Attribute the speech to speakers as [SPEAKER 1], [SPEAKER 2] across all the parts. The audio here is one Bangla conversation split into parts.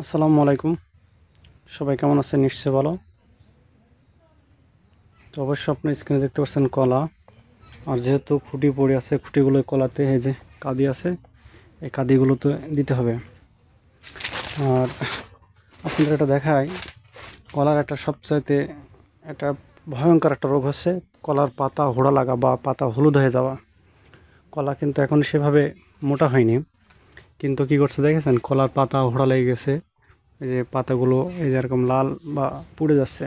[SPEAKER 1] আসসালামু আলাইকুম। সবাই কেমন আছেন? নিশ্চয়ই ভালো। তো অবশ্যই আপনি স্ক্রিনে দেখতে পাচ্ছেন কলা। আর যেহেতু খুঁটি পড়ে আছে, খুঁটিগুলো কলাতে এই যে কাদি আছে, এই কাদিগুলো তো দিতে হবে। আর আপনাদের এটা দেখায়, কলার একটা সবচাইতে একটা ভয়ঙ্কর একটা রোগ হচ্ছে কলার পাতা হোড়া লাগা বা পাতা হলুদ হয়ে যাওয়া। কলা কিন্তু এখন সেভাবে মোটা হয়নি, কিন্তু কি করছে দেখেছেন, কলার পাতা হোড়া লেগে গেছে। এই যে পাতাগুলো এই যে এরকম লাল বা পুড়ে যাচ্ছে।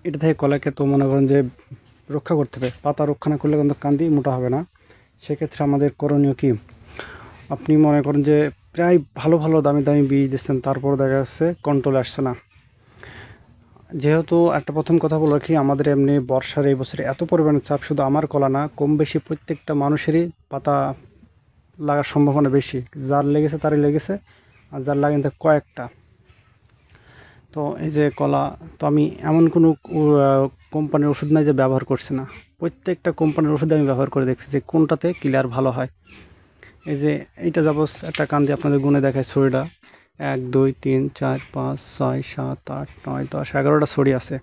[SPEAKER 1] এটা থেকে কলাকে তো মনে করেন যে রক্ষা করতে হবে। পাতা রক্ষা না করলে কিন্তু কান্দি মোটা হবে না। সেক্ষেত্রে আমাদের করণীয় কি? আপনি মনে করেন যে প্রায় ভালো ভালো দামি দামি বীজ দিচ্ছেন, তারপর দেখা যাচ্ছে কন্ট্রোল আসছে না। যেহেতু একটা প্রথম কথা বলে রাখি, আমাদের এমনি বর্ষার এই বছরে এত পরিমাণে চাপ, শুধু আমার কলা না, কম বেশি প্রত্যেকটা মানুষেরই পাতা লাগার সম্ভাবনা বেশি। যার লেগেছে তারই লেগেছে, আর যার লাগেনি তার কয়েকটা। তো এই যে কলা, তো আমি এমন কোনো কোম্পানির ওষুধ নাই যে ব্যবহার করছি না। প্রত্যেকটা কোম্পানির ওষুধ আমি ব্যবহার করে দেখছি যে কোনটাতে ক্লিয়ার ভালো হয়। এই যে এইটা যাবো একটা কান দিয়ে আপনাদের গুণে দেখায় ছড়িটা, 1 2 3 4 5 6 7 8 9 10 11টা ছড়ি আছে।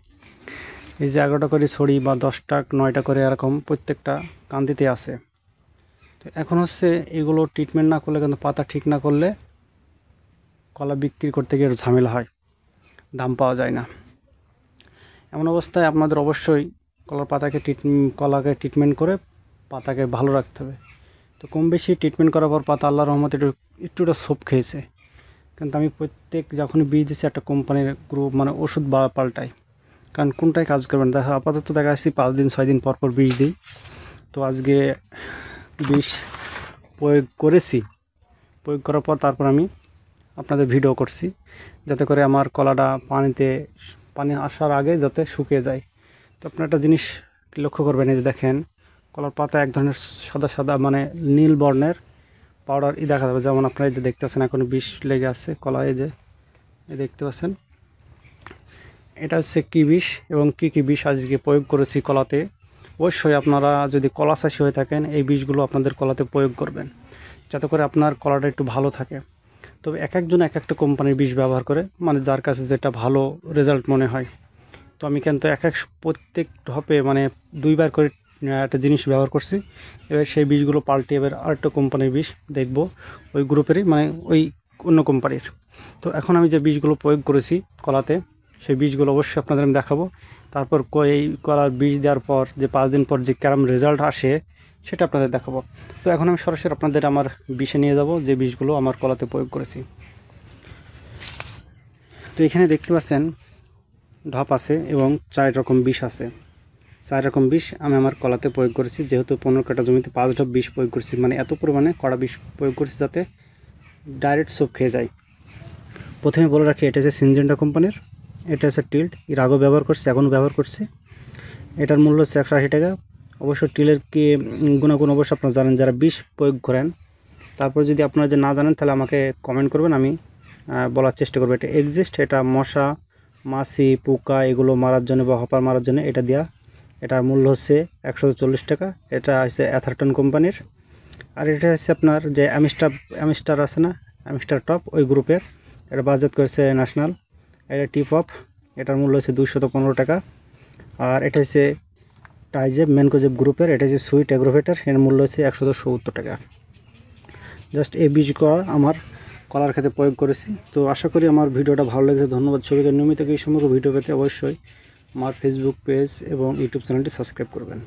[SPEAKER 1] এই যে 11টা করে ছড়ি বা 10টা 9টা করে এরকম প্রত্যেকটা কান্দিতে আছে। তো এখন হচ্ছে এগুলো ট্রিটমেন্ট না করলে, কিন্তু পাতা ঠিক না করলে কলা বিক্রি করতে গিয়ে ঝামেলা হয়, দাম পাওয়া যায় না। এমন অবস্থায় আপনাদের অবশ্যই কলাকে ট্রিটমেন্ট করে পাতাকে ভালো রাখতে হবে। তো কম বেশি ট্রিটমেন্ট করার পর পাতা আল্লাহর রহমতে একটুটা সোপ খেয়েছে। কিন্তু আমি প্রত্যেক যখনই বীজ দিচ্ছি একটা কোম্পানির গ্রুপ মানে ওষুধ পাল্টাই, কারণ কোনটাই কাজ করবে না। আপাতত দেখা যাচ্ছি 5 দিন 6 দিন পর পর বীজ দিই। তো আজকে বিষ প্রয়োগ করেছি, প্রয়োগ করার পর তারপর আমি আপনাদের ভিডিও করছি, যাতে করে আমার কলাটা পানি আসার আগে যাতে শুকিয়ে যায়। তো আপনার একটা জিনিস লক্ষ্য করবেন, এই যে দেখেন কলার পাতা এক ধরনের সাদা সাদা মানে নীল বর্ণের পাউডার দেখা যাবে। যেমন আপনারা এই যে দেখতে পাচ্ছেন এখন বিষ লেগে আছে কলা, এই যে দেখতে পাচ্ছেন, এটা হচ্ছে কী বিষ এবং কী বিষ আজকে প্রয়োগ করেছি কলাতে। অবশ্যই আপনারা যদি কলা চাষি হয়ে থাকেন, এই বিষগুলো আপনাদের কলাতে প্রয়োগ করবেন, যাতে করে আপনার কলাটা একটু ভালো থাকে। তবে এক একজন এক একটা কোম্পানির বিষ ব্যবহার করে, মানে যার কাছে যেটা ভালো রেজাল্ট মনে হয়। তো আমি কিন্তু প্রত্যেক ঢপে মানে 2বার করে একটা জিনিস ব্যবহার করছি। এবার সেই বীজগুলো পাল্টে এবার আরেকটা কোম্পানির বীজ দেখব, ওই গ্রুপেরই মানে ওই অন্য কোম্পানির। তো এখন আমি যে বীজগুলো প্রয়োগ করেছি কলাতে, সেই বীজগুলো অবশ্যই আপনাদের আমি দেখাবো। তারপর এই কলার বীজ দেওয়ার পর যে 5 দিন পর যে কেরম রেজাল্ট আসে সেটা আপনাদের দেখাবো। তো এখন আমি সরাসরি আপনাদের আমার বিষে নিয়ে যাব, যে বীজগুলো আমার কলাতে প্রয়োগ করেছি। তো এখানে দেখতে পাচ্ছেন ঢপ আছে এবং 4 রকম বিষ আছে। 4 রকম বিষ আমি আমার কলাতে প্রয়োগ করেছি। যেহেতু 15 কাঠা জমিতে 5 ঢপ বিষ প্রয়োগ করেছি, মানে এত পরিমাণে কড়া বিষ প্রয়োগ করেছি যাতে ডাইরেক্ট সোপ খেয়ে যায়। প্রথমে বলে রাখি, এটা হচ্ছে সিনজেন্টা কোম্পানির, এটা হচ্ছে টিল্ট। এর আগেও ব্যবহার করছি, এখনও ব্যবহার করছি। এটার মূল্য হচ্ছে 180 টাকা। অবশ্য টিলের কি গুণাগুণ অবশ্যই আপনারা জানেন যারা বিষ প্রয়োগ করেন। তারপর যদি আপনারা যে না জানেন তাহলে আমাকে কমেন্ট করবেন, আমি বলার চেষ্টা করবো। এটা এক্সিস্ট, এটা মশা মাছি পোকা এগুলো মারার জন্য বা হপার মারার জন্য এটা দেওয়া। এটার মূল্য হচ্ছে 140 টাকা। এটা হচ্ছে অ্যাথারটন কোম্পানির। আর এটা হচ্ছে আপনার যে অ্যামিস্টার আছে না, অ্যামিস্টার টপ, ওই গ্রুপের। এটা বাজার করেছে ন্যাশনাল। এটা টিপ অফ, এটার মূল্য হচ্ছে 215 টাকা। আর এটা হচ্ছে টাইজেব ম্যানকোজেব গ্রুপের, এটা হচ্ছে সুইট অ্যাগ্রোভেটার, এর মূল্য হচ্ছে 170 টাকা। জাস্ট এই বীজ করা আমার কলার ক্ষেত্রে প্রয়োগ করেছি। তো আশা করি আমার ভিডিওটা ভালো লেগেছে। ধন্যবাদ সবাইকে। নিয়মিত এই সমগ্র ভিডিও পেতে অবশ্যই আমার ফেসবুক পেজ এবং ইউটিউব চ্যানেলটি সাবস্ক্রাইব করবেন।